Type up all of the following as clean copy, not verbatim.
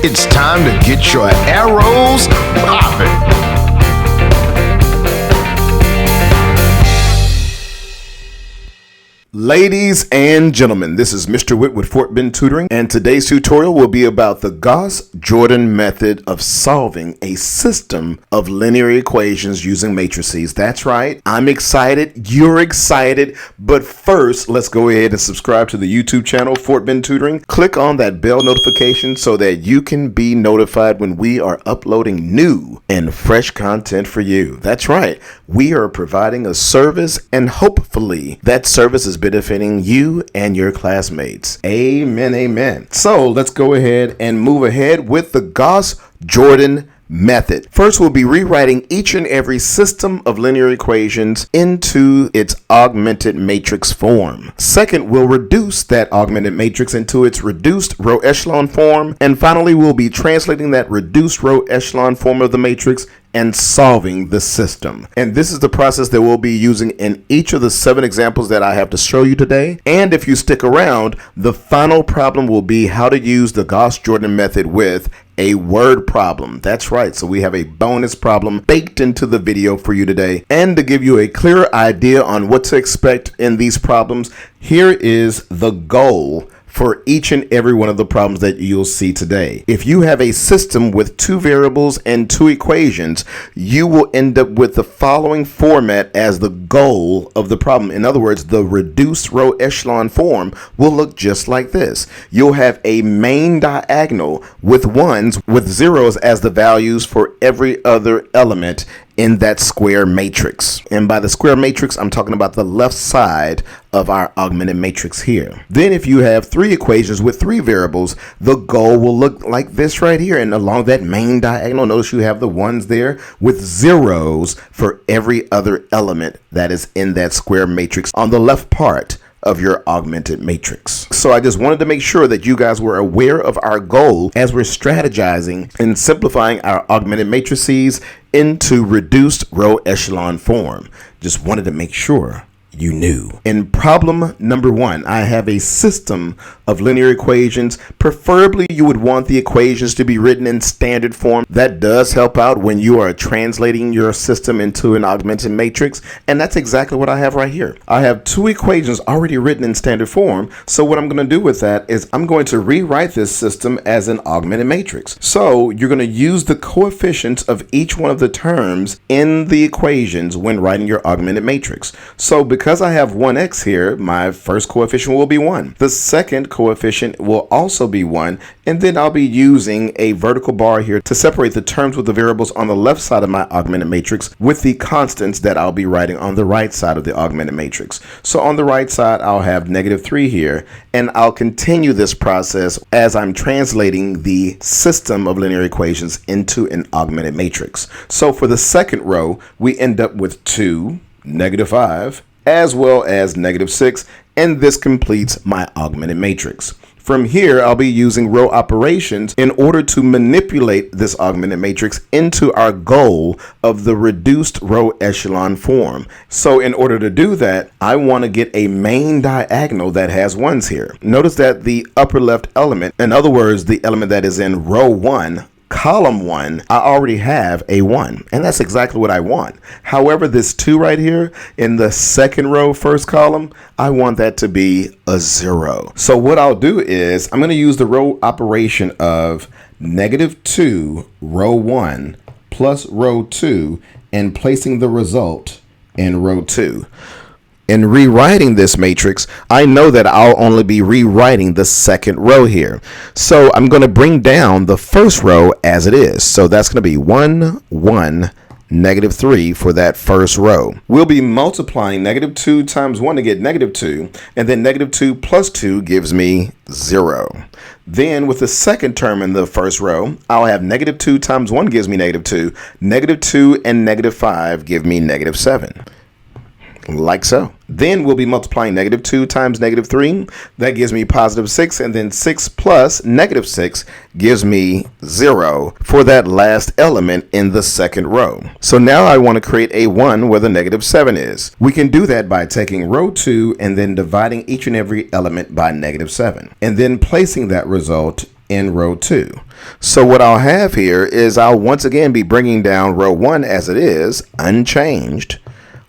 It's time to get your arrows popping. Ladies and gentlemen, this is Mr. Whitt with Fort Bend Tutoring, and today's tutorial will be about the Gauss Jordan method of solving a system of linear equations using matrices. That's right, I'm excited, you're excited, but first, let's go ahead and subscribe to the YouTube channel, Fort Bend Tutoring. Click on that bell notification so that you can be notified when we are uploading new and fresh content for you. That's right, we are providing a service, and hopefully that service is benefiting you and your classmates. Amen, amen. So let's go ahead and move ahead with the Gauss Jordan method. First, we'll be rewriting each and every system of linear equations into its augmented matrix form. Second, we'll reduce that augmented matrix into its reduced row echelon form. And finally, we'll be translating that reduced row echelon form of the matrix and solving the system. And this is the process that we'll be using in each of the 7 examples that I have to show you today. And if you stick around, the final problem will be how to use the Gauss Jordan method with a word problem. That's right. So we have a bonus problem baked into the video for you today. And to give you a clearer idea on what to expect in these problems, here is the goal for each and every one of the problems that you'll see today. If you have a system with 2 variables and 2 equations, you will end up with the following format as the goal of the problem. In other words, the reduced row echelon form will look just like this. You'll have a main diagonal with 1s with 0s as the values for every other element in that square matrix. And by the square matrix, I'm talking about the left side of our augmented matrix here. Then if you have 3 equations with 3 variables, the goal will look like this right here. And along that main diagonal, notice you have the 1s there with 0s for every other element that is in that square matrix on the left part of your augmented matrix. So I just wanted to make sure that you guys were aware of our goal as we're strategizing and simplifying our augmented matrices into reduced row echelon form. Just wanted to make sure you knew. In problem number 1, I have a system of linear equations. Preferably, you would want the equations to be written in standard form. That does help out when you are translating your system into an augmented matrix. And that's exactly what I have right here. I have 2 equations already written in standard form. So what I'm going to do with that is I'm going to rewrite this system as an augmented matrix. So you're going to use the coefficients of each one of the terms in the equations when writing your augmented matrix. So because I have 1x here, my first coefficient will be 1. The second coefficient will also be 1, and then I'll be using a vertical bar here to separate the terms with the variables on the left side of my augmented matrix with the constants that I'll be writing on the right side of the augmented matrix. So on the right side, I'll have -3 here, and I'll continue this process as I'm translating the system of linear equations into an augmented matrix. So for the second row, we end up with 2, -5, as well as -6, and this completes my augmented matrix. From here, I'll be using row operations in order to manipulate this augmented matrix into our goal of the reduced row echelon form. So in order to do that, I want to get a main diagonal that has 1s here. Notice that the upper left element, in other words, the element that is in row 1, column 1, I already have a 1, and that's exactly what I want. However, this 2 right here in the second row, first column, I want that to be a 0. So what I'll do is I'm going to use the row operation of -2 row 1 plus row 2 and placing the result in row 2. In rewriting this matrix, I know that I'll only be rewriting the second row here. So I'm going to bring down the first row as it is. So that's going to be 1, 1, -3 for that first row. We'll be multiplying -2 times 1 to get -2, and then -2 plus 2 gives me 0. Then with the second term in the first row, I'll have -2 times 1 gives me -2, -2 and -5 give me -7. Like so. Then we'll be multiplying -2 times -3. That gives me +6, and then 6 plus -6 gives me 0 for that last element in the second row. So now I want to create a 1 where the -7 is. We can do that by taking row 2 and then dividing each and every element by -7, and then placing that result in row 2. So what I'll have here is I'll once again be bringing down row 1 as it is, unchanged,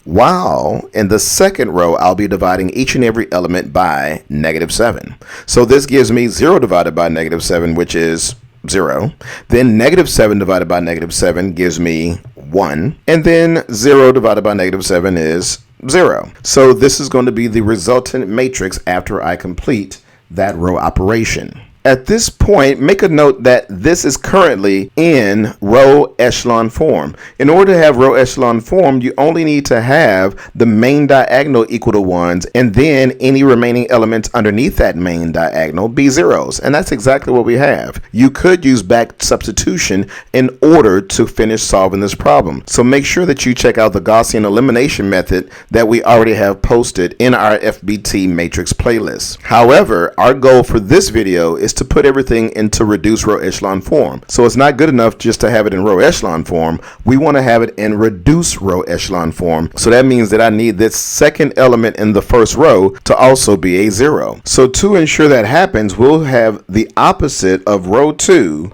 while in the second row I'll be dividing each and every element by -7. So this gives me 0 divided by -7, which is 0. Then -7 divided by -7 gives me 1. And then 0 divided by -7 is 0. So this is going to be the resultant matrix after I complete that row operation. At this point, make a note that this is currently in row echelon form. In order to have row echelon form, you only need to have the main diagonal equal to 1s, and then any remaining elements underneath that main diagonal be zeros. And that's exactly what we have. You could use back substitution in order to finish solving this problem. So make sure that you check out the Gaussian elimination method that we already have posted in our FBT matrix playlist. However, our goal for this video is to put everything into reduced row echelon form. So it's not good enough just to have it in row echelon form. We want to have it in reduced row echelon form. So that means that I need this second element in the first row to also be a 0. So to ensure that happens, we'll have the opposite of row 2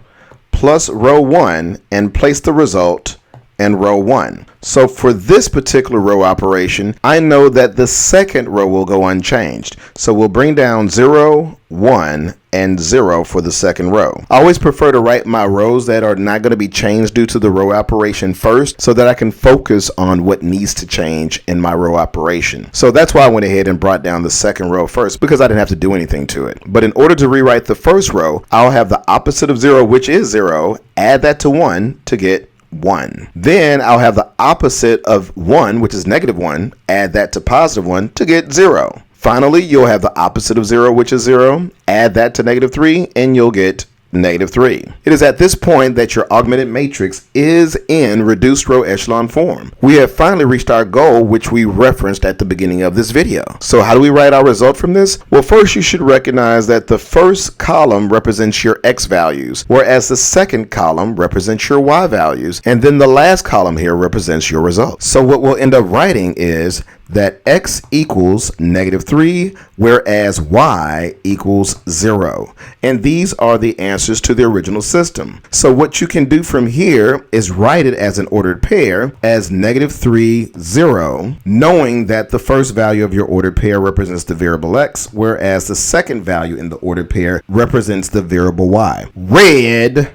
plus row 1 and place the result in row 1. So for this particular row operation, I know that the second row will go unchanged. So we'll bring down 0, 1, and 0 for the second row. I always prefer to write my rows that are not going to be changed due to the row operation first, so that I can focus on what needs to change in my row operation. So that's why I went ahead and brought down the second row first, because I didn't have to do anything to it. But in order to rewrite the first row, I'll have the opposite of 0, which is 0, add that to 1 to get 1. Then I'll have the opposite of 1, which is -1, add that to +1 to get 0. Finally, you'll have the opposite of 0, which is 0, add that to -3, and you'll get -3. It is at this point that your augmented matrix is in reduced row echelon form. We have finally reached our goal, which we referenced at the beginning of this video. So how do we write our result from this? Well, first you should recognize that the first column represents your x values, whereas the second column represents your y values, and then the last column here represents your result. So what we'll end up writing is that x equals -3, whereas y equals 0. And these are the answers to the original system. So what you can do from here is write it as an ordered pair as -3, 0, knowing that the first value of your ordered pair represents the variable x, whereas the second value in the ordered pair represents the variable y. Red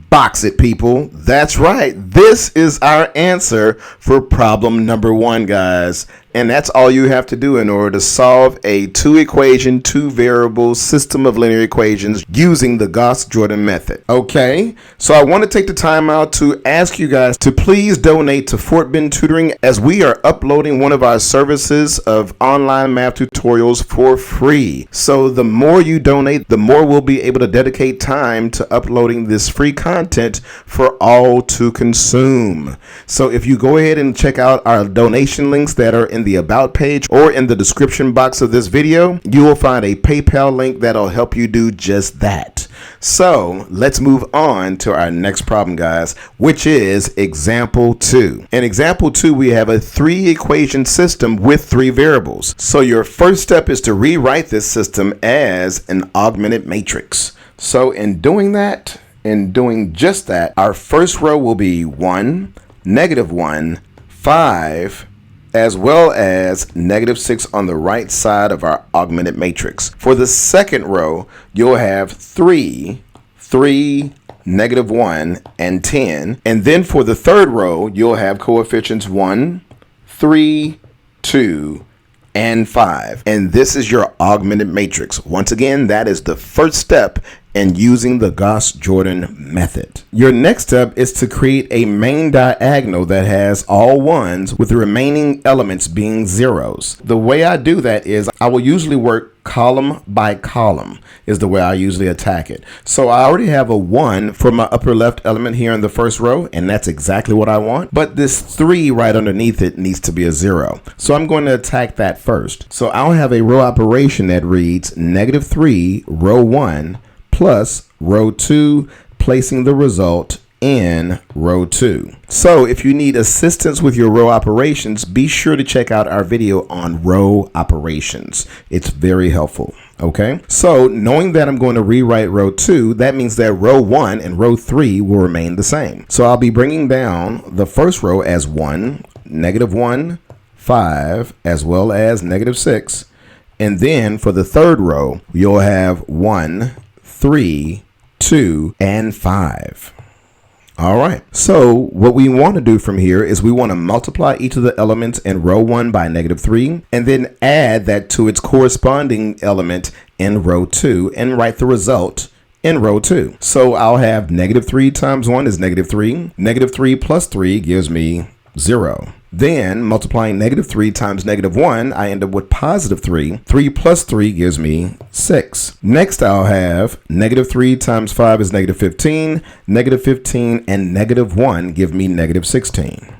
box it, people. That's right. This is our answer for problem number 1, guys. And that's all you have to do in order to solve a 2-equation, 2-variable system of linear equations using the Gauss Jordan method. Okay, so I want to take the time out to ask you guys to please donate to Fort Bend Tutoring, as we are uploading one of our services of online math tutorials for free. So the more you donate, the more we'll be able to dedicate time to uploading this free content for all to consume. So if you go ahead and check out our donation links that are in the about page or in the description box of this video, you will find a PayPal link that'll help you do just that. So let's move on to our next problem, guys, which is example 2. In example 2, we have a 3-equation system with 3 variables. So your first step is to rewrite this system as an augmented matrix. So in doing just that, our first row will be 1, -1, 5, as well as -6 on the right side of our augmented matrix. For the second row, you'll have 3, -1, and 10. And then for the third row, you'll have coefficients 1, 3, 2, and 5. And this is your augmented matrix. Once again, that is the first step in using the Gauss Jordan method. Your next step is to create a main diagonal that has all 1s with the remaining elements being 0s. The way I do that is I will usually work column by column is the way I usually attack it. So I already have a 1 for my upper left element here in the first row, and that's exactly what I want. But this 3 right underneath it needs to be a 0. So I'm going to attack that first. So I'll have a row operation that reads -3, row 1, plus row 2, placing the result in row 2. So if you need assistance with your row operations, be sure to check out our video on row operations. It's very helpful. Okay, so knowing that I'm going to rewrite row 2, that means that row 1 and row 3 will remain the same. So I'll be bringing down the first row as 1, -1, 5, as well as -6. And then for the third row, you'll have 1, 3, 2, and 5. All right, so what we want to do from here is we want to multiply each of the elements in row 1 by -3, and then add that to its corresponding element in row 2 and write the result in row 2. So I'll have -3 times 1 is -3. -3 plus 3 gives me 0. Then multiplying -3 times -1, I end up with +3. 3 plus 3 gives me 6. Next, I'll have -3 times 5 is -15. -15 and -1 give me -16.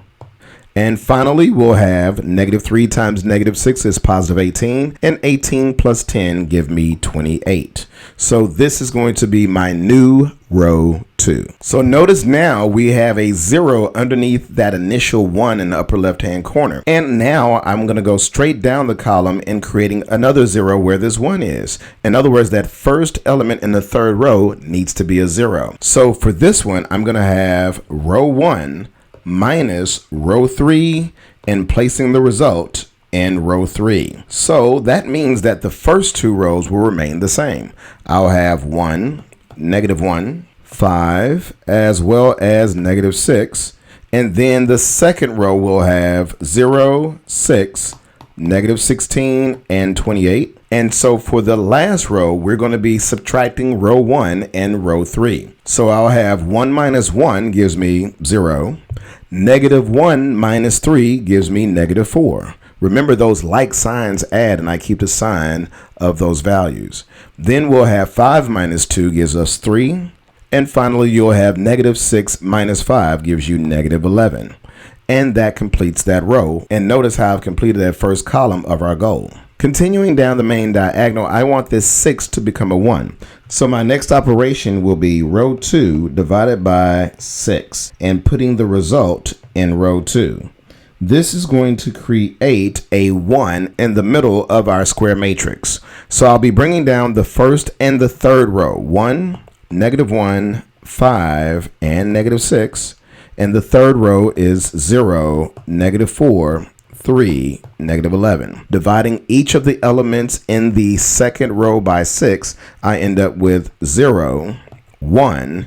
And finally, we'll have -3 times -6 is +18, and 18 plus 10 give me 28. So this is going to be my new row 2. So notice now we have a 0 underneath that initial 1 in the upper left-hand corner. And now I'm going to go straight down the column and creating another 0 where this 1 is. In other words, that first element in the third row needs to be a 0. So for this one, I'm going to have row 1 minus row 3 and placing the result in row 3. So that means that the first two rows will remain the same. I'll have 1, -1, 5, as well as -6. And then the second row will have 0, 6, -16, and 28. And so for the last row, we're going to be subtracting row 1 and row 3. So I'll have 1 minus 1 gives me 0. -1 minus 3 gives me -4. Remember, those like signs add, and I keep the sign of those values. Then we'll have 5 minus 2 gives us 3. And finally, you'll have -6 minus 5 gives you -11. And that completes that row. And notice how I've completed that first column of our goal. Continuing down the main diagonal, I want this 6 to become a 1. So my next operation will be row 2 divided by 6 and putting the result in row 2. This is going to create a 1 in the middle of our square matrix. So I'll be bringing down the first and the third row, 1, -1, 5, and -6. And the third row is 0, -4, 3, -11. Dividing each of the elements in the second row by 6, I end up with 0, 1,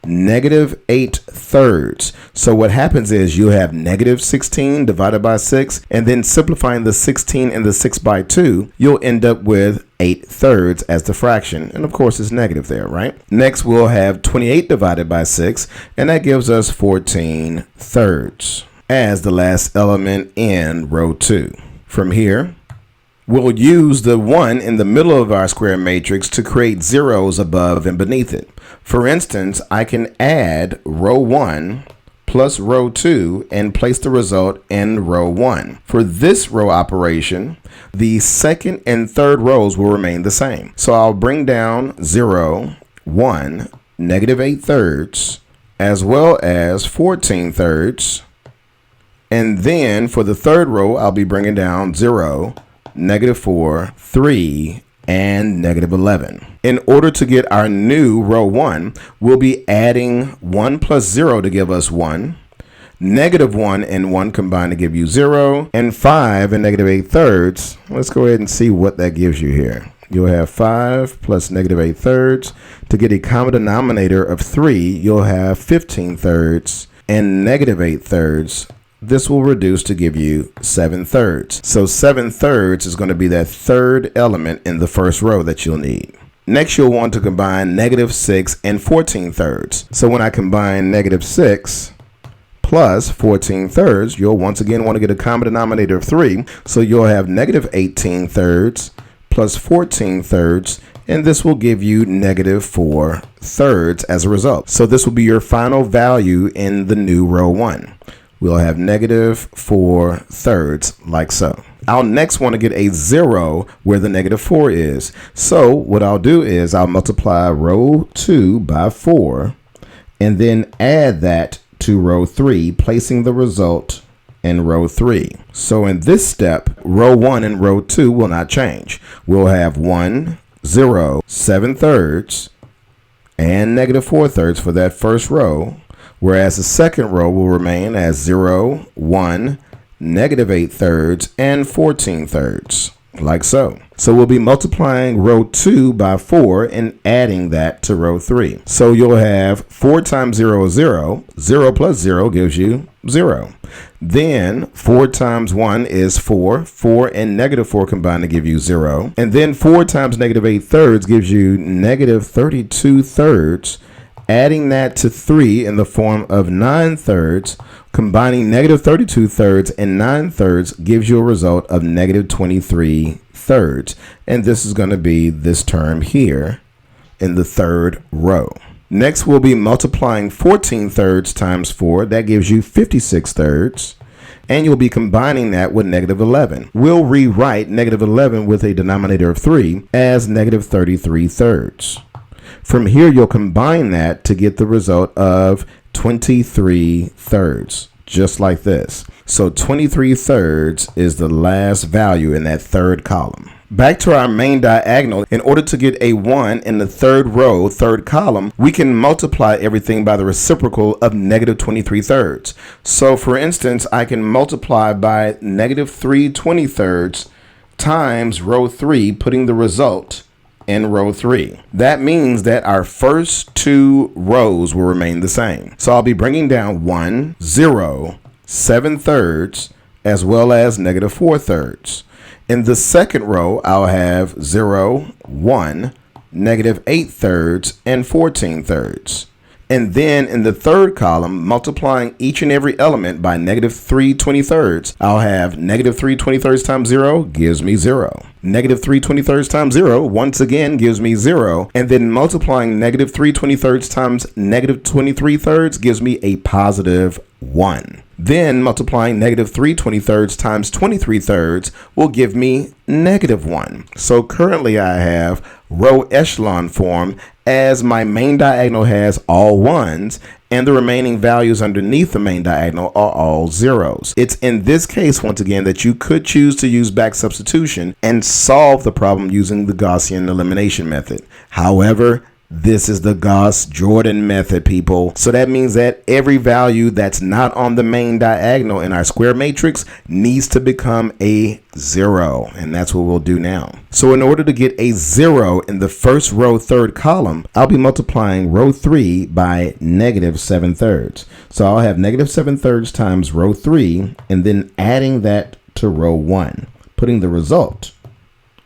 -8 thirds. So what happens is you have -16 divided by 6, and then simplifying the 16 and the 6 by 2, you'll end up with 8 thirds as the fraction. And of course it's negative there, right? Next we'll have 28 divided by 6, and that gives us 14 thirds as the last element in row 2. From here, we'll use the 1 in the middle of our square matrix to create zeros above and beneath it. For instance, I can add row 1 plus row 2 and place the result in row 1. For this row operation, the second and third rows will remain the same. So I'll bring down 0, 1, -8 thirds, as well as 14 thirds. And then for the third row, I'll be bringing down 0, -4, 3, and -11. In order to get our new row 1, we'll be adding 1 plus 0 to give us 1, -1 and 1 combined to give you 0, and 5 and -8 thirds. Let's go ahead and see what that gives you here. You'll have 5 plus -8 thirds. To get a common denominator of 3, you'll have 15 thirds and -8 thirds. This will reduce to give you 7 thirds. So 7 thirds is going to be that third element in the first row that you'll need. Next, you'll want to combine -6 and 14 thirds. So when I combine -6 plus 14 thirds, you'll once again want to get a common denominator of 3. So you'll have -18 thirds plus 14 thirds, and this will give you -4 thirds as a result. So this will be your final value in the new row 1. We'll have -4 thirds, like so. I'll next want to get a 0 where the -4 is. So what I'll do is I'll multiply row 2 by 4 and then add that to row 3, placing the result in row 3. So in this step, row 1 and row 2 will not change. We'll have 1, 0, 7/3, and -4/3 for that first row, whereas the second row will remain as 0, 1, -8/3, and 14/3, like so. So we'll be multiplying row 2 by 4 and adding that to row 3. So you'll have 4 times 0 is 0. 0 plus 0 gives you 0. Then 4 times 1 is 4. 4 and -4 combine to give you 0. And then 4 times -8/3 gives you -32/3. Adding that to 3 in the form of 9/3, combining -32/3 and 9/3 gives you a result of -23/3. And this is going to be this term here in the third row. Next, we'll be multiplying 14/3 times 4. That gives you 56/3. And you'll be combining that with -11. We'll rewrite -11 with a denominator of 3 as -33/3. From here, you'll combine that to get the result of 23/3, just like this. So 23/3 is the last value in that third column. Back to our main diagonal, in order to get a 1 in the third row, third column, we can multiply everything by the reciprocal of -23/3. So for instance, I can multiply by -3/23 times row 3, putting the result in row 3. That means that our first two rows will remain the same. So I'll be bringing down 1, 0, 7/3, as well as -4/3. In the second row, I'll have 0, 1, -8/3, and 14/3. And then in the third column, multiplying each and every element by -3/23, I'll have -3/23 times 0 gives me 0. -3/23 times 0 once again gives me 0. And then multiplying -3/23 times -23/3 gives me a positive 1. Then multiplying -3/23 times 23/3 will give me -1. So currently I have row echelon form, as my main diagonal has all 1s and the remaining values underneath the main diagonal are all 0s. It's in this case, once again, that you could choose to use back substitution and solve the problem using the Gaussian elimination method. However, this is the Gauss-Jordan method, people. So that means that every value that's not on the main diagonal in our square matrix needs to become a 0. And that's what we'll do now. So in order to get a 0 in the first row, third column, I'll be multiplying row 3 by -7/3. So I'll have -7/3 times row 3 and then adding that to row 1, putting the result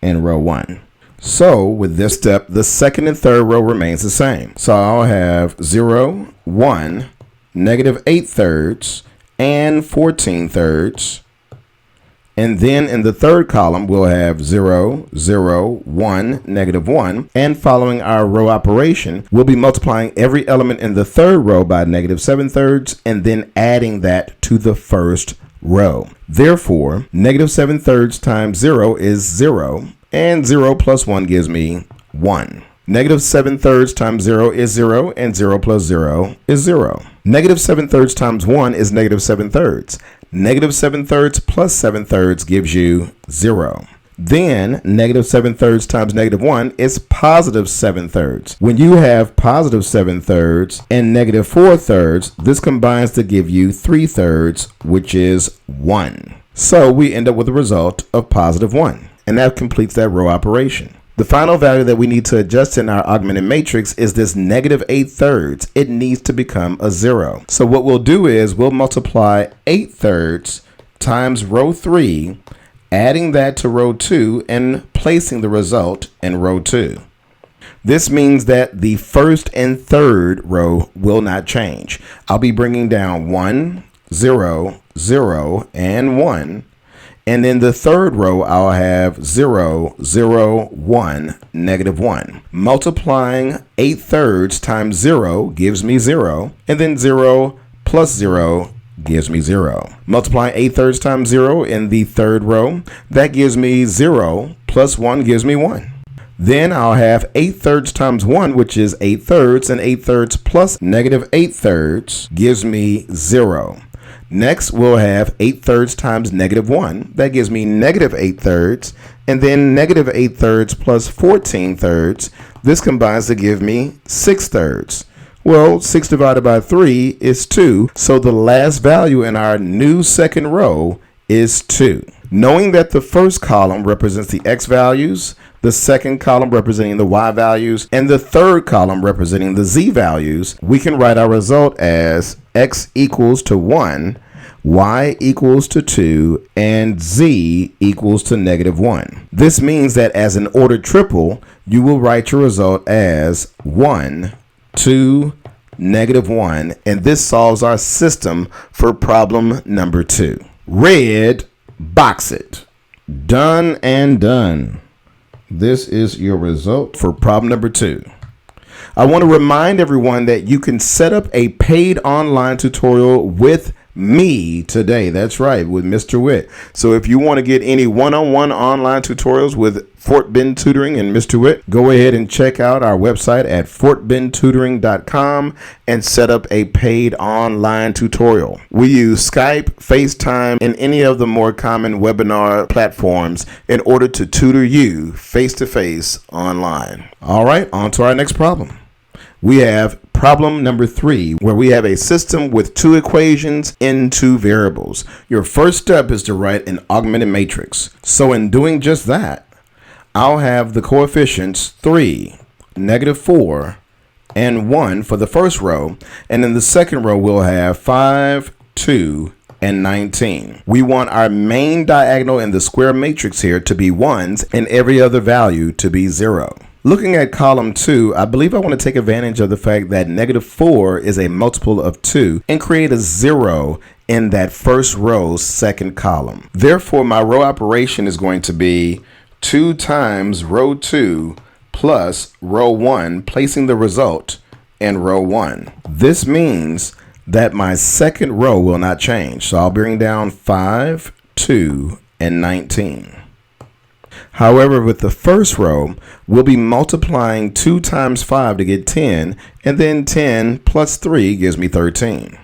in row 1. So with this step, the second and third row remains the same. So I'll have 0, 1, -8/3, and 14/3. And then in the third column, we'll have 0, 0, 1, -1. And following our row operation, we'll be multiplying every element in the third row by -7/3 and then adding that to the first row. Therefore, -7/3 times 0 is 0. And 0 plus 1 gives me 1. -7/3 times 0 is 0, and 0 plus 0 is 0. -7/3 times 1 is -7/3. -7/3 plus 7/3 gives you 0. Then -7/3 times -1 is +7/3. When you have +7/3 and -4/3, this combines to give you 3/3, which is 1. So we end up with a result of +1. And that completes that row operation. The final value that we need to adjust in our augmented matrix is this -8/3. It needs to become a 0. So what we'll do is we'll multiply 8/3 times row 3, adding that to row 2 and placing the result in row 2. This means that the first and third row will not change. I'll be bringing down 1, 0, 0, and 1. And in the third row, I'll have 0, 0, 1, -1. Multiplying 8/3 times 0 gives me 0. And then 0 plus 0 gives me 0. Multiplying 8/3 times 0 in the third row, that gives me 0 plus 1 gives me 1. Then I'll have 8/3 times 1, which is 8/3, and 8/3 plus -8/3 gives me 0. Next, we'll have 8/3 times -1. That gives me -8/3. And then -8/3 plus 14/3. This combines to give me 6/3. Well, 6 divided by 3 is 2. So the last value in our new second row is 2. Knowing that the first column represents the x values, the second column representing the y values, and the third column representing the z values, we can write our result as x equals to 1, y equals to 2, and z equals to -1. This means that as an ordered triple, you will write your result as 1, 2, -1, and this solves our system for problem number 2. Red, box it. Done and done. This is your result for problem number 2. I want to remind everyone that you can set up a paid online tutorial with me today. That's right, with Mr. Whitt. So if you want to get any one-on-one online tutorials with Fort Bend Tutoring and Mr. Whitt, go ahead and check out our website at fortbendtutoring.com and set up a paid online tutorial. We use Skype, FaceTime, and any of the more common webinar platforms in order to tutor you face-to-face online. All right, on to our next problem. We have problem number 3, where we have a system with 2 equations in 2 variables. Your first step is to write an augmented matrix. So in doing just that, I'll have the coefficients 3, -4, and 1 for the first row. And in the second row, we'll have 5, 2, and 19. We want our main diagonal in the square matrix here to be 1s and every other value to be 0. Looking at column 2, I believe I want to take advantage of the fact that -4 is a multiple of 2 and create a 0 in that first row's second column. Therefore, my row operation is going to be 2 times row 2 plus row 1, placing the result in row 1. This means that my second row will not change. So I'll bring down 5, 2, and 19. However, with the first row, we'll be multiplying 2 times 5 to get 10, and then 10 plus 3 gives me 13.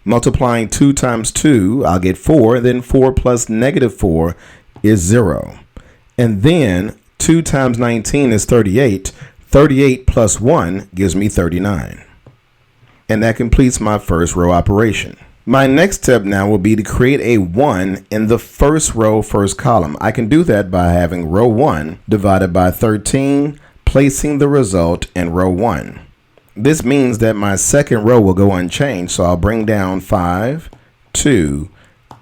Multiplying 2 times 2, I'll get 4, and then 4 plus -4 is 0. And then 2 times 19 is 38. 38 plus 1 gives me 39. And that completes my first row operation. My next step now will be to create a 1 in the first row, first column. I can do that by having row 1 divided by 13, placing the result in row 1. This means that my second row will go unchanged, so I'll bring down 5, 2,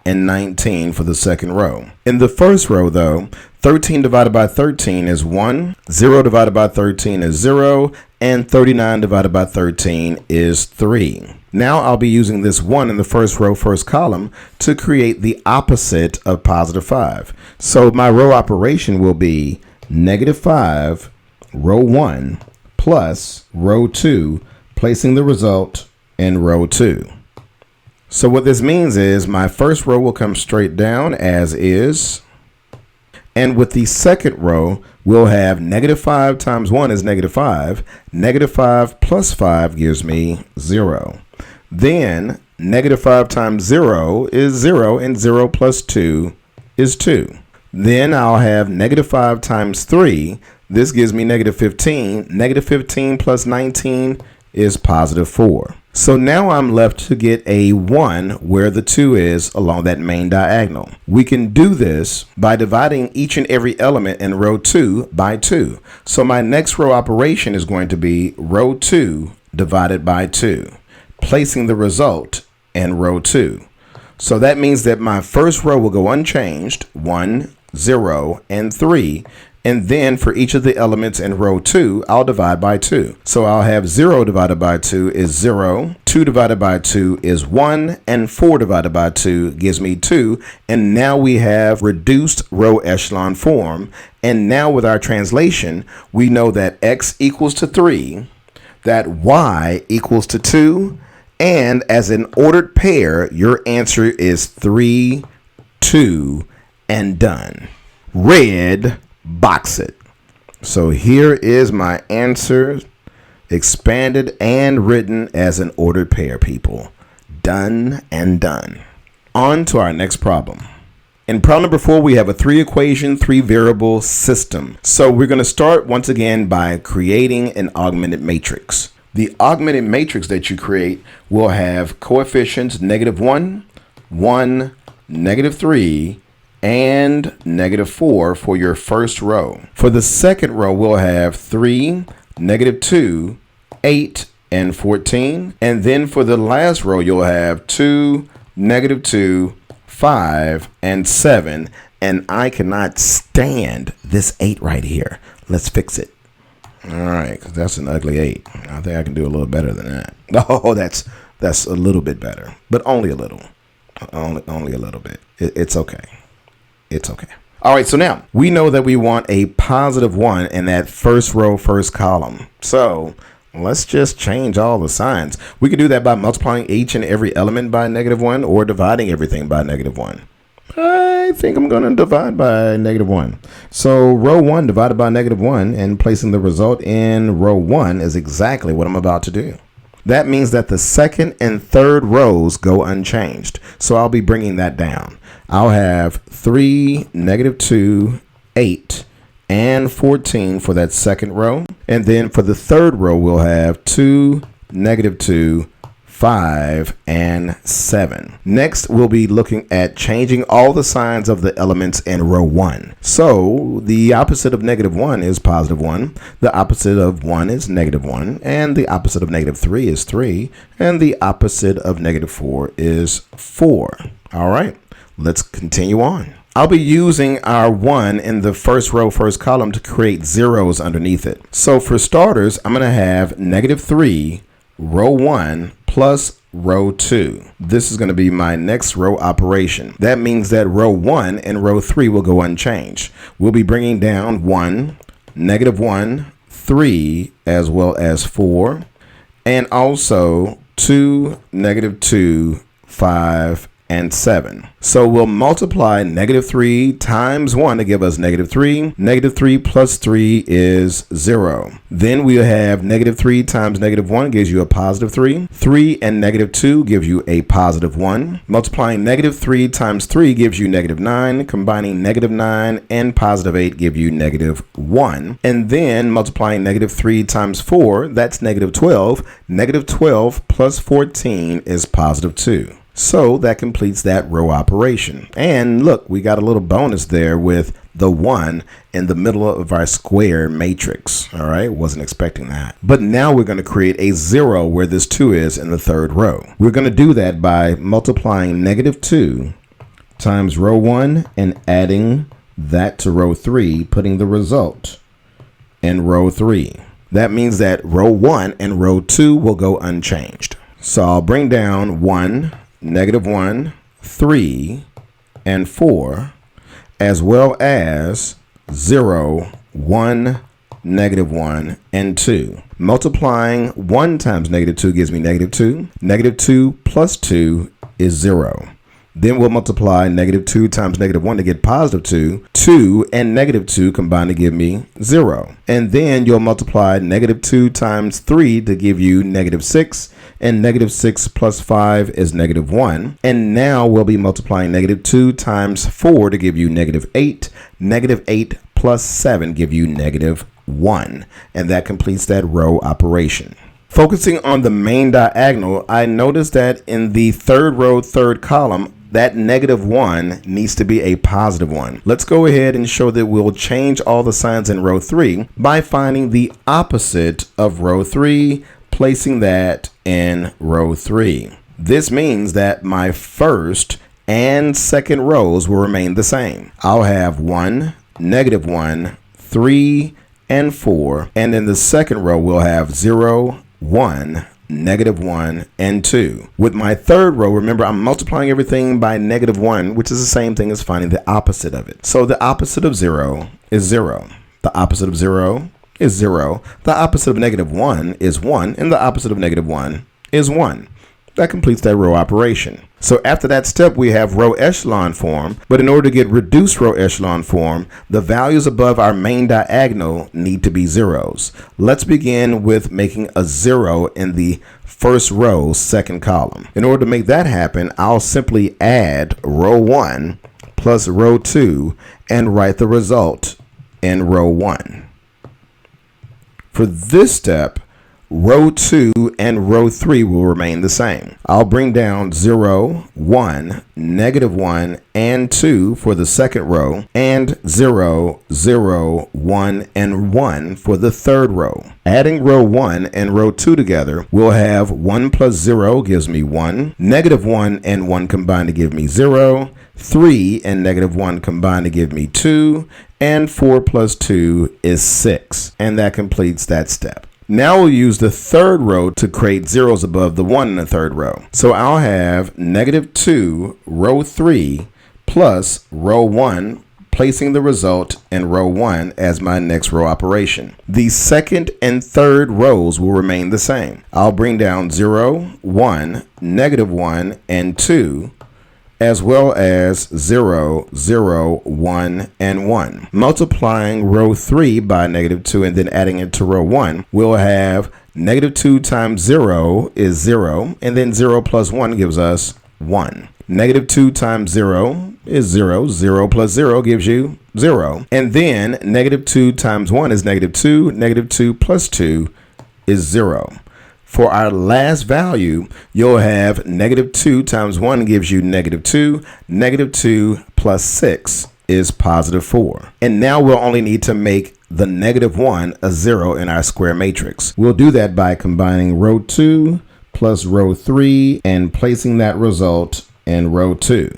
and 19 for the second row. In the first row, though, 13 divided by 13 is 1, 0 divided by 13 is 0, and 39 divided by 13 is 3. Now I'll be using this 1 in the first row, first column to create the opposite of +5. So my row operation will be -5, row 1, plus row 2, placing the result in row 2. So what this means is my first row will come straight down as is. And with the second row, we'll have -5 times 1 is -5. -5 plus 5 gives me 0. Then -5 times 0 is 0, and 0 plus 2 is 2. Then I'll have -5 times 3. This gives me -15. -15 plus 19 is +4. So now I'm left to get a 1 where the 2 is along that main diagonal. We can do this by dividing each and every element in row 2 by 2. So my next row operation is going to be row 2 divided by 2, placing the result in row 2. So that means that my first row will go unchanged, 1, 0, and 3. And then for each of the elements in row 2, I'll divide by 2. So I'll have 0 divided by 2 is 0, 2 divided by 2 is 1, and 4 divided by 2 gives me 2. And now we have reduced row echelon form. And now with our translation, we know that x equals to 3, that y equals to 2, and as an ordered pair, your answer is 3, 2, and done. Red, box it. So here is my answer, expanded and written as an ordered pair, people. Done and done. On to our next problem. In problem number 4, we have a 3-equation, 3-variable system. So we're going to start once again by creating an augmented matrix. The augmented matrix that you create will have coefficients -1, 1, -3, and -4 for your first row. For the second row, we'll have 3, -2, 8, and 14. And then for the last row, you'll have 2, -2, 5, and 7. And I cannot stand this 8 right here. Let's fix it. All right, because that's an ugly 8. I think I can do a little better than that. Oh, that's a little bit better, but only a little. Only a little bit. It's okay. It's okay. All right, so now we know that we want a +1 in that first row, first column. So let's just change all the signs. We could do that by multiplying each and every element by -1 or dividing everything by -1. I think I'm going to divide by -1. So row 1 divided by -1 and placing the result in row 1 is exactly what I'm about to do. That means that the second and third rows go unchanged. So I'll be bringing that down. I'll have 3, -2, 8, and 14 for that second row. And then for the third row, we'll have 2, -2, 5, and 7. Next, we'll be looking at changing all the signs of the elements in row 1. So the opposite of -1 is +1. The opposite of 1 is -1. And the opposite of -3 is 3. And the opposite of -4 is 4. All right, let's continue on. I'll be using our 1 in the first row, first column to create zeros underneath it. So for starters, I'm going to have -3, row 1 plus row 2. This is going to be my next row operation. That means that row 1 and row 3 will go unchanged. We'll be bringing down 1, -1, 3, as well as 4, and also 2, -2, 5, and 7. So we'll multiply -3 times 1 to give us -3. -3 plus 3 is 0. Then we'll have -3 times -1 gives you a +3. 3 and -2 gives you a +1. Multiplying -3 times 3 gives you -9. Combining -9 and +8 give you -1. And then multiplying -3 times 4, that's -12. -12 plus 14 is +2. So that completes that row operation. And look, we got a little bonus there with the 1 in the middle of our square matrix. All right, wasn't expecting that. But now we're going to create a 0 where this 2 is in the third row. We're going to do that by multiplying -2 times row 1 and adding that to row 3, putting the result in row 3. That means that row 1 and row 2 will go unchanged. So I'll bring down 1, -1, 3, and 4, as well as 0, 1, -1, and 2. Multiplying 1 times -2 gives me -2. -2 plus 2 is 0. Then we'll multiply -2 times -1 to get +2. 2 and -2 combine to give me 0. And then you'll multiply -2 times 3 to give you -6. And -6 plus 5 is -1. And now we'll be multiplying -2 times 4 to give you -8. -8 plus 7 give you -1. And that completes that row operation. Focusing on the main diagonal, I noticed that in the third row, third column, that -1 needs to be a +1. Let's go ahead and show that we'll change all the signs in row 3 by finding the opposite of row 3, placing that in row 3. This means that my first and second rows will remain the same. I'll have 1, -1, 3, and 4. And in the second row, we'll have 0, 1, -1, and 2. With my third row, remember, I'm multiplying everything by -1, which is the same thing as finding the opposite of it. So the opposite of 0 is 0. The opposite of 0 is 0. The opposite of -1 is 1. And the opposite of -1 is 1. That completes that row operation. So after that step, we have row echelon form, but in order to get reduced row echelon form, the values above our main diagonal need to be zeros. Let's begin with making a 0 in the first row, second column. In order to make that happen, I'll simply add row 1 plus row 2 and write the result in row 1. For this step, row 2 and row 3 will remain the same. I'll bring down 0, 1, -1, and 2 for the second row, and 0, 0, 1, and 1 for the third row. Adding row 1 and row 2 together, we'll have 1 plus 0 gives me 1, -1 and 1 combined to give me 0, 3 and -1 combined to give me 2, and 4 plus 2 is 6. And that completes that step. Now we'll use the third row to create zeros above the 1 in the third row. So I'll have -2 row 3 plus row 1, placing the result in row 1 as my next row operation. The second and third rows will remain the same. I'll bring down 0, 1, -1, and 2, as well as 0, 0, 1, and 1. Multiplying row 3 by -2 and then adding it to row 1, we'll have -2 times 0 is 0, and then 0 plus 1 gives us 1. -2 times 0 is 0. 0 plus 0 gives you 0. And then -2 times 1 is -2. -2 plus 2 is 0. For our last value, you'll have -2 times 1 gives you -2. -2 plus 6 is +4. And now we'll only need to make the -1 a 0 in our square matrix. We'll do that by combining row 2 plus row 3 and placing that result in row 2.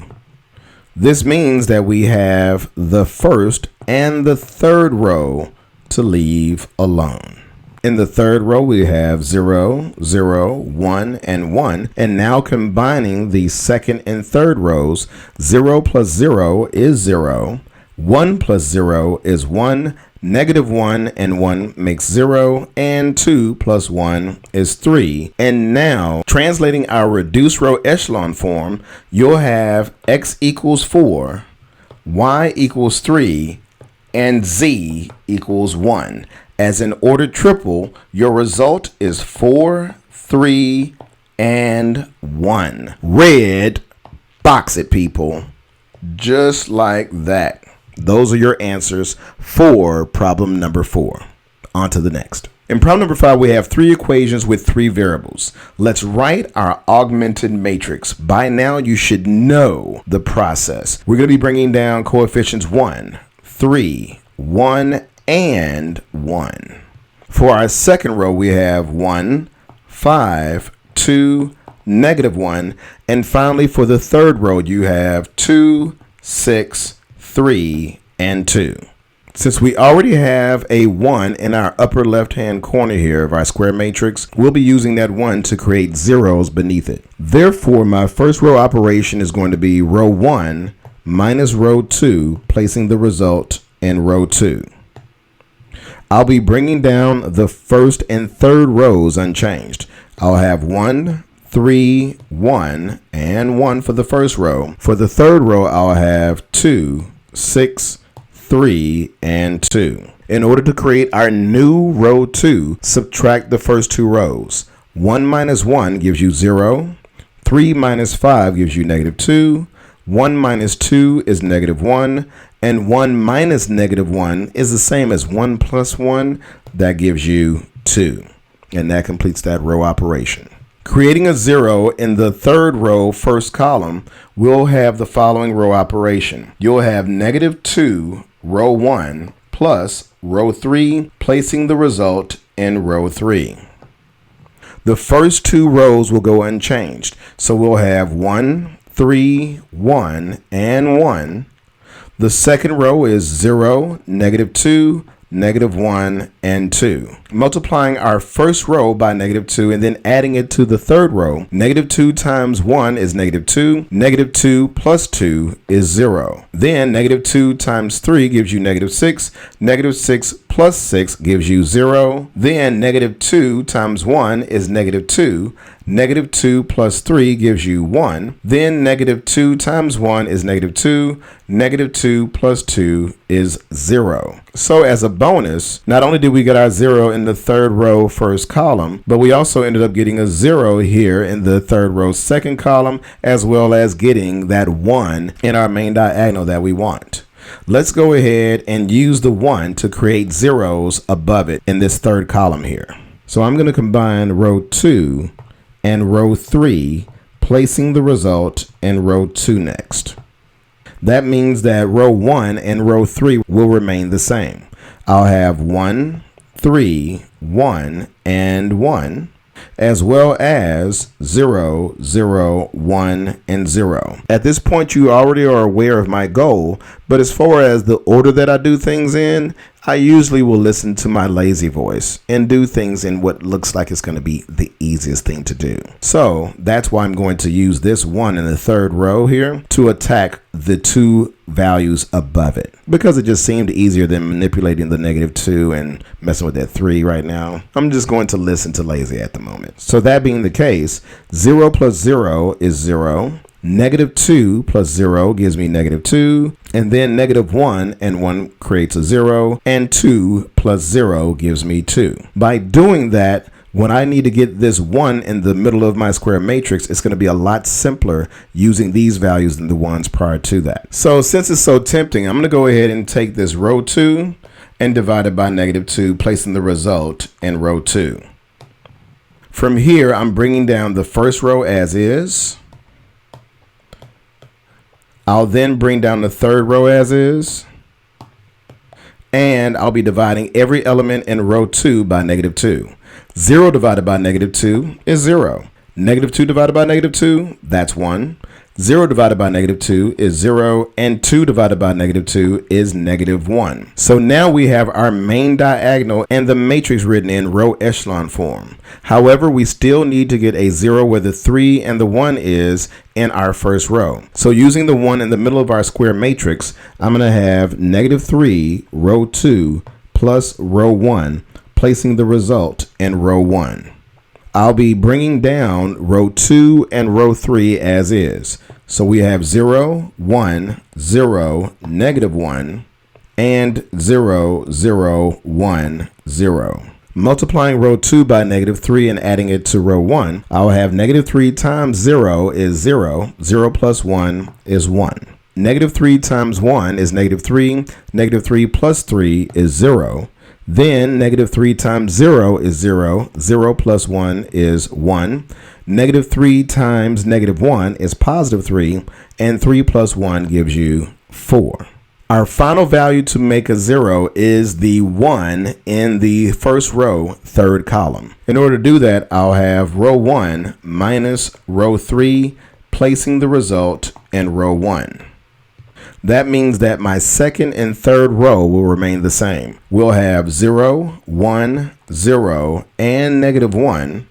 This means that we have the first and the third row to leave alone. In the third row, we have 0, 0, 1, and 1. And now combining the second and third rows, 0 plus 0 is 0. 1 plus 0 is 1. -1 and 1 makes 0. And 2 plus 1 is 3. And now, translating our reduced row echelon form, you'll have x equals 4, y equals 3, and z equals 1. As an ordered triple, your result is 4, 3, and 1. Red, box it, people. Just like that. Those are your answers for problem number 4. On to the next. In problem number 5, we have 3 equations with 3 variables. Let's write our augmented matrix. By now, you should know the process. We're going to be bringing down coefficients 1, 3, 1, and 1. For our second row, we have 1, 5, 2, -1. And finally, for the third row, you have 2, 6, 3, and 2. Since we already have a 1 in our upper left-hand corner here of our square matrix, we'll be using that 1 to create zeros beneath it. Therefore, my first row operation is going to be row 1 minus row 2, placing the result in row 2. I'll be bringing down the first and third rows unchanged. I'll have 1, 3, 1, and 1 for the first row. For the third row, I'll have 2, 6, 3, and 2. In order to create our new row 2, subtract the first 2 rows. 1 minus 1 gives you 0. 3 minus 5 gives you -2. 1 minus 2 is -1. And 1 minus -1 is the same as 1 plus 1. That gives you 2. And that completes that row operation. Creating a 0 in the third row, first column, we'll have the following row operation. You'll have -2, row 1, plus row 3, placing the result in row 3. The first 2 rows will go unchanged. So we'll have 1, 3, 1, and 1. The second row is 0, -2, -1, and 2. Multiplying our first row by -2 and then adding it to the third row, -2 times 1 is -2, -2 plus 2 is 0. Then -2 times 3 gives you -6, -6 plus 6 gives you 0. Then -2 times 1 is -2, -2 plus 3 gives you 1. Then -2 times 1 is -2, -2 plus 2 is 0. So as a bonus, not only did we get our 0 in the third row first column, but we also ended up getting a 0 here in the third row second column, as well as getting that 1 in our main diagonal that we want. Let's go ahead and use the 1 to create zeros above it in this third column here. So I'm going to combine row 2 and row 3, placing the result in row 2 next. That means that row 1 and row 3 will remain the same. I'll have 1, 3, 1, and 1, as well as 0, 0, 1, and 0. At this point, you already are aware of my goal, but as far as the order that I do things in, I usually will listen to my lazy voice and do things in what looks like it's going to be the easiest thing to do. So that's why I'm going to use this 1 in the third row here to attack the 2 values above it, because it just seemed easier than manipulating the -2 and messing with that 3 right now. I'm just going to listen to lazy at the moment. So that being the case, 0 plus 0 is 0. -2 plus 0 gives me -2, and then -1 and 1 creates a 0, and 2 plus 0 gives me 2. By doing that, when I need to get this 1 in the middle of my square matrix, it's going to be a lot simpler using these values than the ones prior to that. So since it's so tempting, I'm going to go ahead and take this row 2 and divide it by -2, placing the result in row 2. From here, I'm bringing down the first row as is. I'll then bring down the third row as is, and I'll be dividing every element in row 2 by -2. 0 divided by -2 is 0. -2 divided by -2, that's 1. 0 divided by -2 is 0, and 2 divided by -2 is -1. So now we have our main diagonal and the matrix written in row echelon form. However, we still need to get a 0 where the 3 and the 1 is in our first row. So using the 1 in the middle of our square matrix, I'm going to have -3 row 2 plus row 1, placing the result in row 1. I'll be bringing down row 2 and row 3 as is. So we have 0, 1, 0, -1, and 0, 0, 1, 0. Multiplying row 2 by -3 and adding it to row 1, I'll have -3 times 0 is 0. 0 plus 1 is 1. -3 times 1 is -3. -3 plus 3 is 0. Then -3 times 0 is 0. 0 plus 1 is 1. -3 times -1 is +3. And 3 plus 1 gives you 4. Our final value to make a 0 is the 1 in the first row, third column. In order to do that, I'll have row 1 minus row 3, placing the result in row 1. That means that my second and third row will remain the same. We'll have 0, 1, 0, and -1.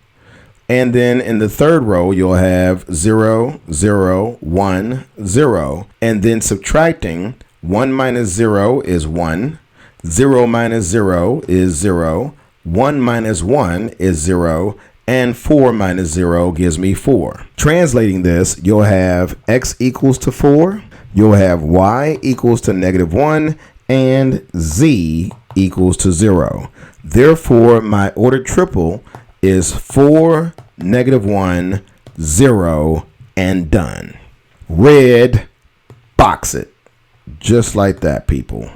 And then in the third row, you'll have 0, 0, 1, 0. And then subtracting, 1 minus 0 is 1. 0 minus 0 is 0. 1 minus 1 is 0. And 4 minus 0 gives me 4. Translating this, you'll have x equals to 4. You'll have y equals to -1 and z equals to 0. Therefore, my ordered triple is 4, -1, 0, and done. Red, box it. Just like that, people.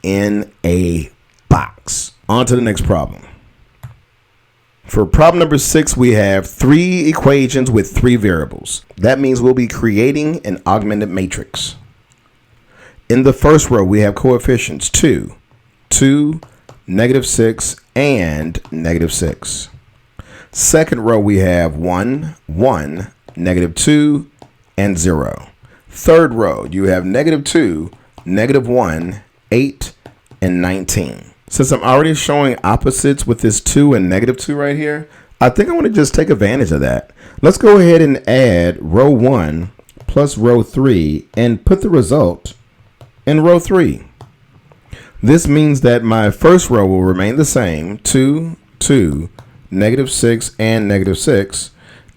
In a box. On to the next problem. For problem number 6, we have 3 equations with 3 variables. That means we'll be creating an augmented matrix. In the first row, we have coefficients 2, 2, -6, and -6. Second row, we have 1, 1, -2, and 0. Third row, you have -2, -1, 8, and 19. Since I'm already showing opposites with this 2 and negative 2 right here, I think I want to just take advantage of that. Let's go ahead and add row 1 plus row 3 and put the result in row 3. This means that my first row will remain the same, 2, 2, negative 6, and negative 6.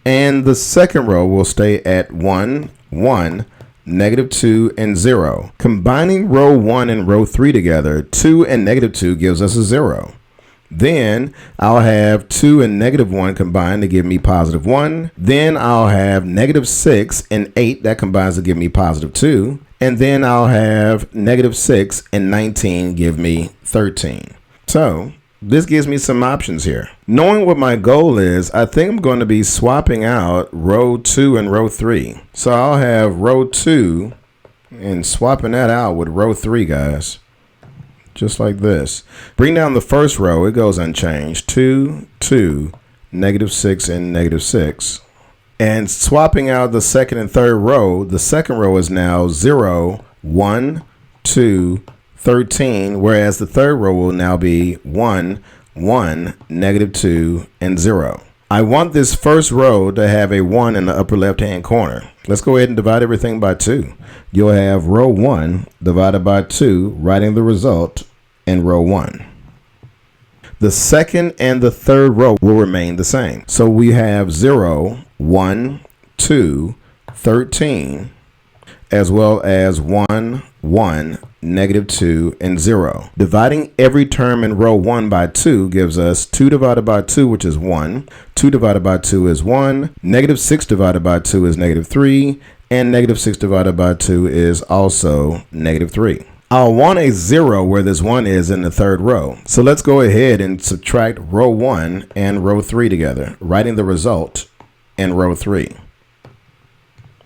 And the second row will stay at 1, 1, negative 2, and 0. Combining row 1 and row 3 together, 2 and negative 2 gives us a 0. Then I'll have 2 and negative 1 combined to give me positive 1. Then I'll have negative 6 and 8 that combines to give me positive 2. And then I'll have negative 6 and 19 give me 13. So this gives me some options here. Knowing what my goal is, I think I'm going to be swapping out row 2 and row 3. So I'll have row 2 and swapping that out with row 3, guys. Just like this. Bring down the first row, it goes unchanged. 2, 2, negative 6, and negative 6. And swapping out the second and third row, the second row is now 0, 1, 2, 13, whereas the third row will now be 1, 1, negative 2, and 0. I want this first row to have a 1 in the upper left-hand corner. Let's go ahead and divide everything by 2. You'll have row 1 divided by 2, writing the result in row 1. The second and the third row will remain the same. So we have 0, 1, 2, 13, as well as 1, 1, negative 2, and 0. Dividing every term in row 1 by 2 gives us 2 divided by 2, which is 1. 2 divided by 2 is 1. Negative 6 divided by 2 is negative 3. And negative 6 divided by 2 is also negative 3. I'll want a 0 where this 1 is in the third row. So let's go ahead and subtract row 1 and row 3 together, writing the result in row 3.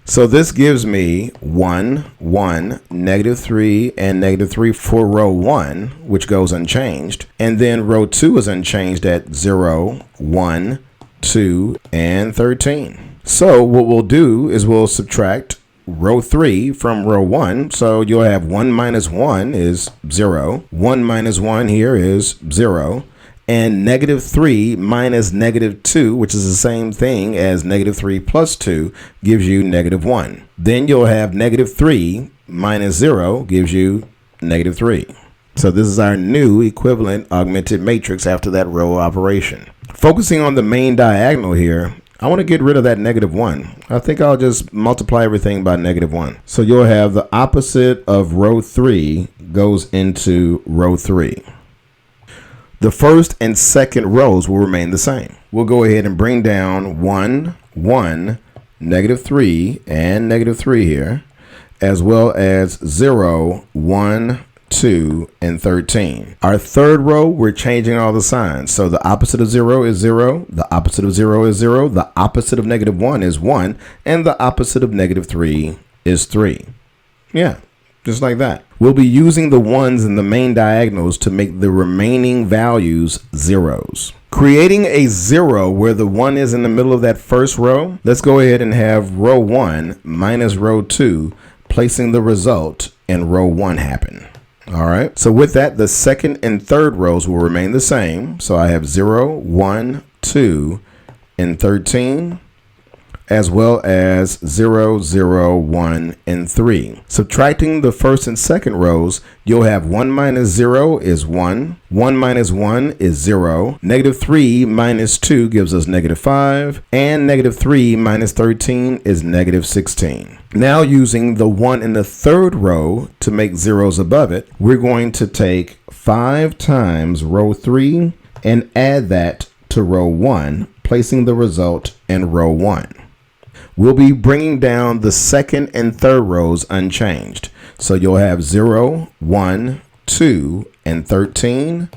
So this gives me 1, 1, negative 3, and negative 3 for row 1, which goes unchanged. And then row 2 is unchanged at 0, 1, 2, and 13. So what we'll do is we'll subtract row 3 from row 1. So you'll have 1 minus 1 is 0. 1 minus 1 here is 0. And negative 3 minus negative 2, which is the same thing as negative 3 plus 2, gives you negative 1. Then you'll have negative 3 minus 0 gives you negative 3. So this is our new equivalent augmented matrix after that row operation. Focusing on the main diagonal here, I want to get rid of that negative 1. I think I'll just multiply everything by negative 1. So you'll have the opposite of row 3 goes into row 3. The first and second rows will remain the same. We'll go ahead and bring down 1, 1, negative 3, and negative 3 here, as well as 0, 1, 2, and 13. Our third row, we're changing all the signs. So the opposite of 0 is 0, the opposite of 0 is 0, the opposite of negative 1 is 1, and the opposite of negative 3 is 3. Yeah, just like that. We'll be using the 1s in the main diagonals to make the remaining values zeros. Creating a 0 where the 1 is in the middle of that first row, let's go ahead and have row 1 minus row 2, placing the result in row 1 happen. All right, so with that, the second and third rows will remain the same. So I have 0, 1, 2, and 13. As well as 0, 0, 1, and 3. Subtracting the first and second rows, you'll have 1 minus 0 is 1. 1 minus 1 is 0. Negative 3 minus 2 gives us negative 5. And negative 3 minus 13 is negative 16. Now using the 1 in the third row to make zeros above it, we're going to take 5 times row 3 and add that to row 1, placing the result in row 1. We'll be bringing down the second and third rows unchanged. So you'll have 0, 1, 2, and 13,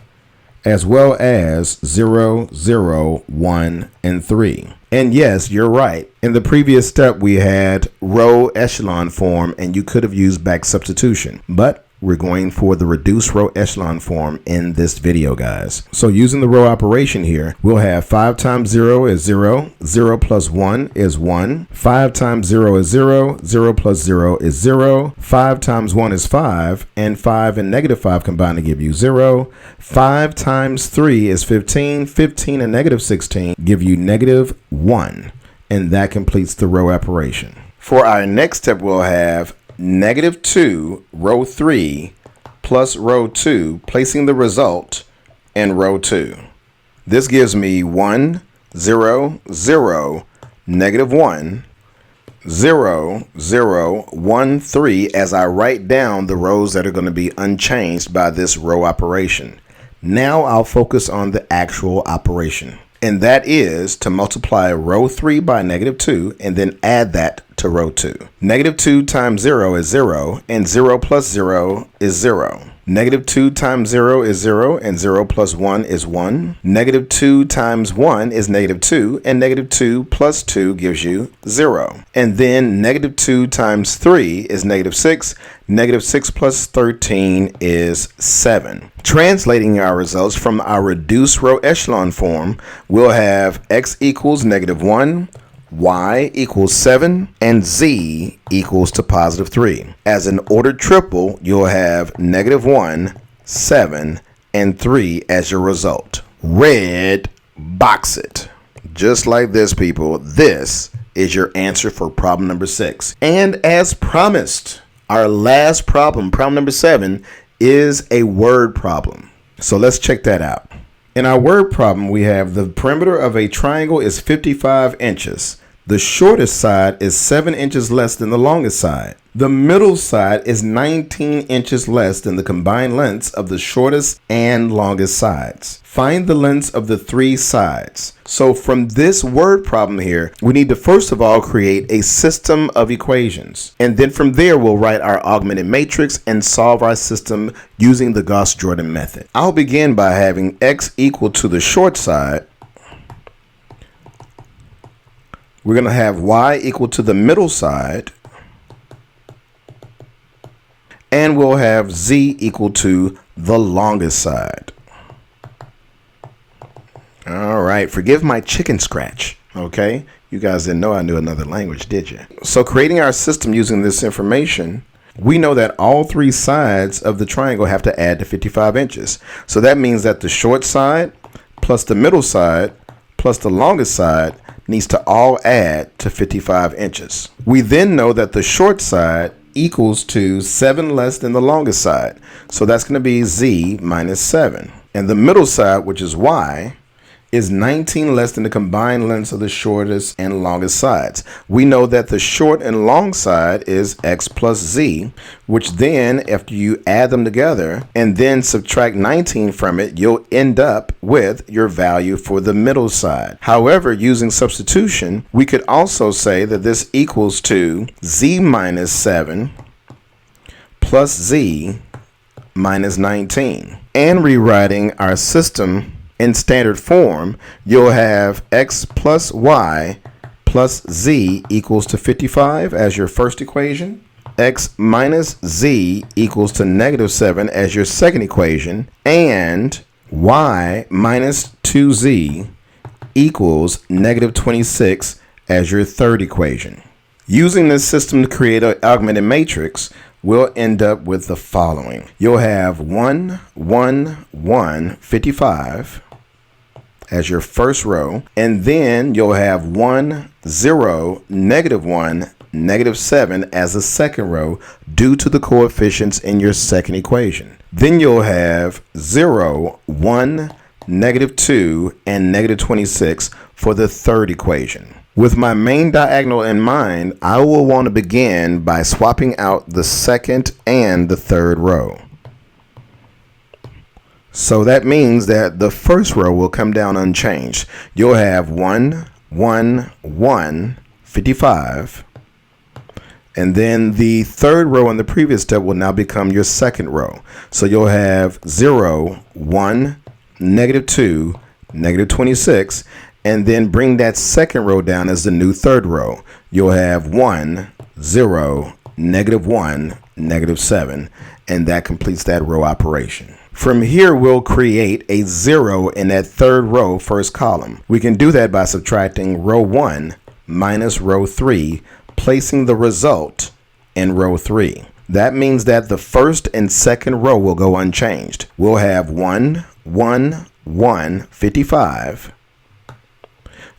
as well as 0, 0, 1, and 3. And yes, you're right. In the previous step, we had row echelon form, and you could have used back substitution. But We're going for the reduced row echelon form in this video, guys. So using the row operation here, we'll have 5 times 0 is 0, 0 plus 1 is 1, 5 times 0 is 0, 0 plus 0 is 0, 5 times 1 is 5, and 5 and negative 5 combine to give you 0, 5 times 3 is 15, 15 and negative 16 give you negative 1, and that completes the row operation. For our next step, we'll have negative 2, row 3, plus row 2, placing the result in row 2. This gives me 1, 0, 0, negative 1, 0, 0, 1, 3 as I write down the rows that are going to be unchanged by this row operation. Now I'll focus on the actual operation, and that is to multiply row 3 by negative 2 and then add that to row 2. Negative 2 times 0 is 0, and 0 plus 0 is 0. Negative 2 times 0 is 0, and 0 plus 1 is 1. Negative 2 times 1 is negative 2, and negative 2 plus 2 gives you 0. And then negative 2 times 3 is negative 6. Negative 6 plus 13 is 7. Translating our results from our reduced row echelon form, we'll have x equals negative 1, y equals 7, and z equals to positive 3. As an ordered triple, you'll have negative 1, 7, and 3 as your result. Red box it. Just like this, people, this is your answer for problem number 6. And as promised, our last problem, problem number 7, is a word problem. So let's check that out. In our word problem, we have the perimeter of a triangle is 55 inches. The shortest side is 7 inches less than the longest side. The middle side is 19 inches less than the combined lengths of the shortest and longest sides. Find the lengths of the 3 sides. So from this word problem here, we need to first of all create a system of equations. And then from there, we'll write our augmented matrix and solve our system using the Gauss Jordan method. I'll begin by having x equal to the short side. We're going to have y equal to the middle side, and we'll have z equal to the longest side. All right, forgive my chicken scratch, okay? You guys didn't know I knew another language, did you? So creating our system using this information, we know that all 3 sides of the triangle have to add to 55 inches. So that means that the short side plus the middle side plus the longest side needs to all add to 55 inches. We then know that the short side equals to 7 less than the longest side. So that's going to be z minus 7. And the middle side, which is y, is 19 less than the combined lengths of the shortest and longest sides. We know that the short and long side is x plus z, which then after you add them together and then subtract 19 from it, you'll end up with your value for the middle side. However, using substitution, we could also say that this equals to z minus 7 plus z minus 19. And rewriting our system in standard form, you'll have x plus y plus z equals to 55 as your first equation, x minus z equals to negative 7 as your second equation, and y minus 2z equals negative 26 as your third equation. Using this system to create an augmented matrix, we'll end up with the following. You'll have 1, 1, 1, 55 as your first row, and then you'll have 1, 0, negative 1, negative 7 as a second row due to the coefficients in your second equation. Then you'll have 0, 1, negative 2, and negative 26 for the third equation. With my main diagonal in mind, I will want to begin by swapping out the second and the third row. So that means that the first row will come down unchanged. You'll have 1, 1, 1, 55. And then the third row in the previous step will now become your second row. So you'll have 0, 1, negative 2, negative 26. And then bring that second row down as the new third row. You'll have 1, 0, -1, -7, and that completes that row operation. From here, we'll create a 0 in that third row, first column. We can do that by subtracting row 1 minus row 3, placing the result in row 3. That means that the first and second row will go unchanged. We'll have 1, 1, 1, 55.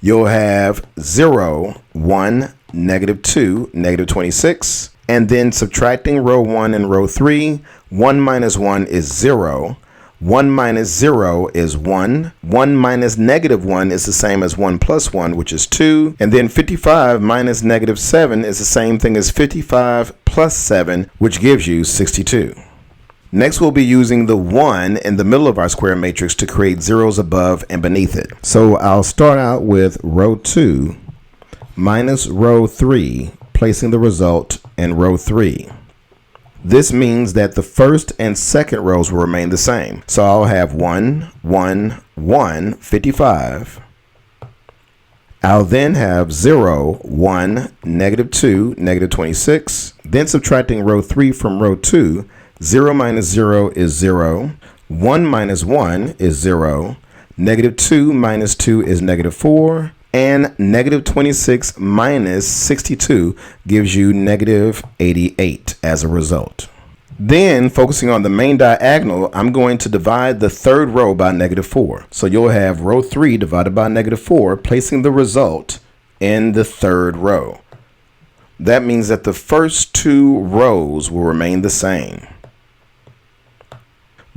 You'll have 0, 1, -2, -26. And then subtracting row 1 and row 3, 1 minus 1 is 0. 1 minus 0 is 1. 1 minus -1 is the same as 1 plus 1, which is 2. And then 55 minus -7 is the same thing as 55 plus 7, which gives you 62. Next, we'll be using the 1 in the middle of our square matrix to create zeros above and beneath it. So I'll start out with row 2 minus row 3, placing the result in row 3. This means that the first and second rows will remain the same. So I'll have 1, 1, 1, 55. I'll then have 0, 1, -2, -26. Then subtracting row 3 from row 2, 0 minus 0 is 0. 1 minus 1 is 0. -2 minus 2 is -4. And -26 minus 62 gives you -88 as a result. Then, focusing on the main diagonal, I'm going to divide the third row by -4. So you'll have row 3 divided by -4, placing the result in the third row. That means that the first two rows will remain the same.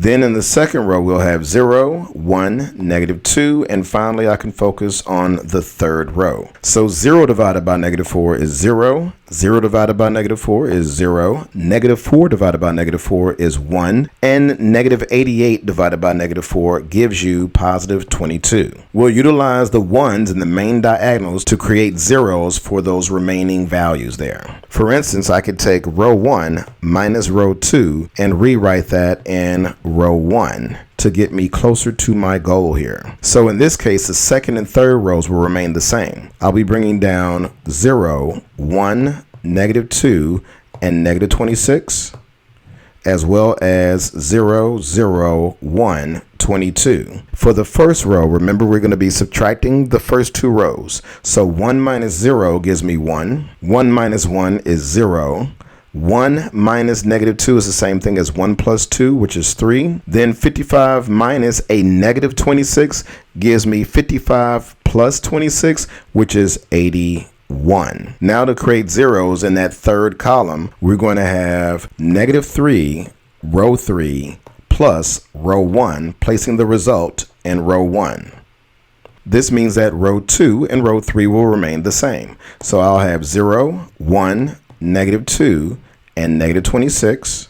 Then in the second row, we'll have 0, 1, -2, and finally I can focus on the third row. So 0 divided by -4 is 0, 0 divided by -4 is 0, -4 divided by -4 is 1, and -88 divided by -4 gives you +22. We'll utilize the 1s in the main diagonals to create zeros for those remaining values there. For instance, I could take row 1 minus row 2 and rewrite that in row 1 to get me closer to my goal here. So in this case, the second and third rows will remain the same. I'll be bringing down 0, 1, -2, and -26, as well as 0, 0, 1, 22. For the first row, remember we're going to be subtracting the first two rows. So 1 minus 0 gives me 1. 1 minus 1 is 0. 1 minus -2 is the same thing as 1 plus 2, which is 3. Then 55 minus a -26 gives me 55 plus 26, which is 81. Now to create zeros in that third column, we're going to have -3, row 3, plus row 1, placing the result in row 1. This means that row 2 and row 3 will remain the same. So I'll have 0, 1, -2, and -26,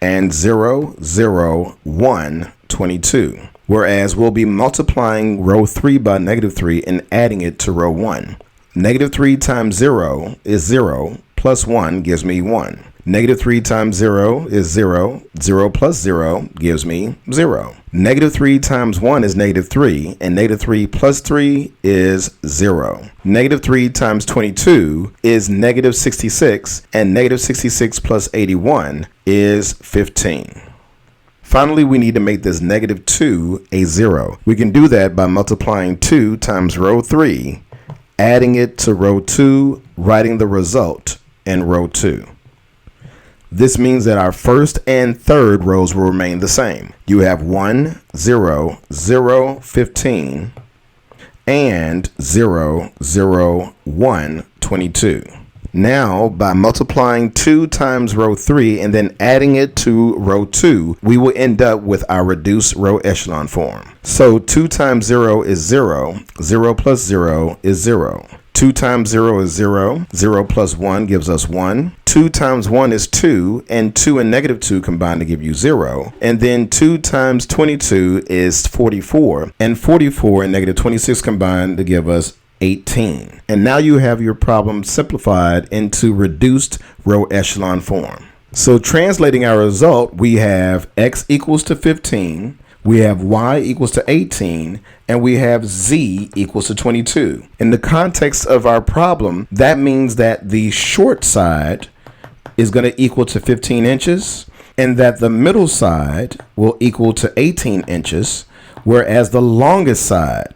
and 0, 0, 1, 22. Whereas we'll be multiplying row 3 by -3 and adding it to row 1. -3 times 0 is 0, plus 1 gives me 1. -3 times 0 is 0. 0 plus 0 gives me 0. -3 times 1 is -3, and -3 plus 3 is 0. -3 times 22 is -66, and -66 plus 81 is 15. Finally, we need to make this -2 a 0. We can do that by multiplying 2 times row 3, adding it to row 2, writing the result in row 2. This means that our first and third rows will remain the same. You have 1, 0, 0, 15, and 0, 0, 1, 22. Now, by multiplying 2 times row 3 and then adding it to row 2, we will end up with our reduced row echelon form. So 2 times 0 is 0. 0 plus 0 is 0. 2 times 0 is 0. 0 plus 1 gives us 1. 2 times 1 is 2, and 2 and -2 combine to give you 0. And then 2 times 22 is 44, and 44 and -26 combine to give us 18. And now you have your problem simplified into reduced row echelon form. So translating our result, we have x equals to 15, we have y equals to 18, and we have z equals to 22. In the context of our problem, that means that the short side is going to equal to 15 inches and that the middle side will equal to 18 inches, whereas the longest side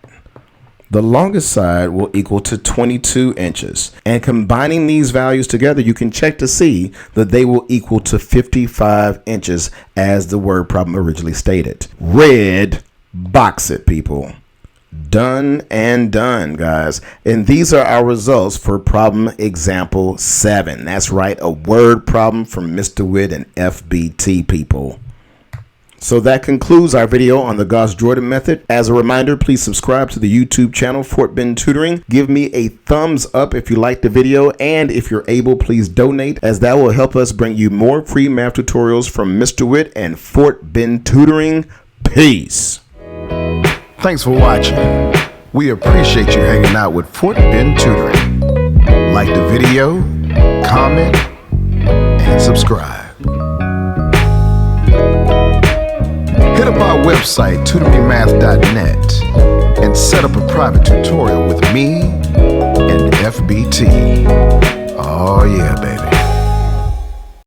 will equal to 22 inches. And combining these values together, you can check to see that they will equal to 55 inches as the word problem originally stated. Red box it, people. Done and done, guys. And these are our results for problem example 7. That's right, a word problem from Mr. Whitt and FBT, people. So that concludes our video on the Gauss-Jordan method. As a reminder, please subscribe to the YouTube channel Fort Bend Tutoring. Give me a thumbs up if you liked the video, and if you're able, please donate, as that will help us bring you more free math tutorials from Mr. Whitt and Fort Bend Tutoring. Peace. Thanks for watching. We appreciate you hanging out with Fort Bend Tutoring. Like the video, comment, and subscribe. Hit up our website, tutoringmath.net, and set up a private tutorial with me and FBT.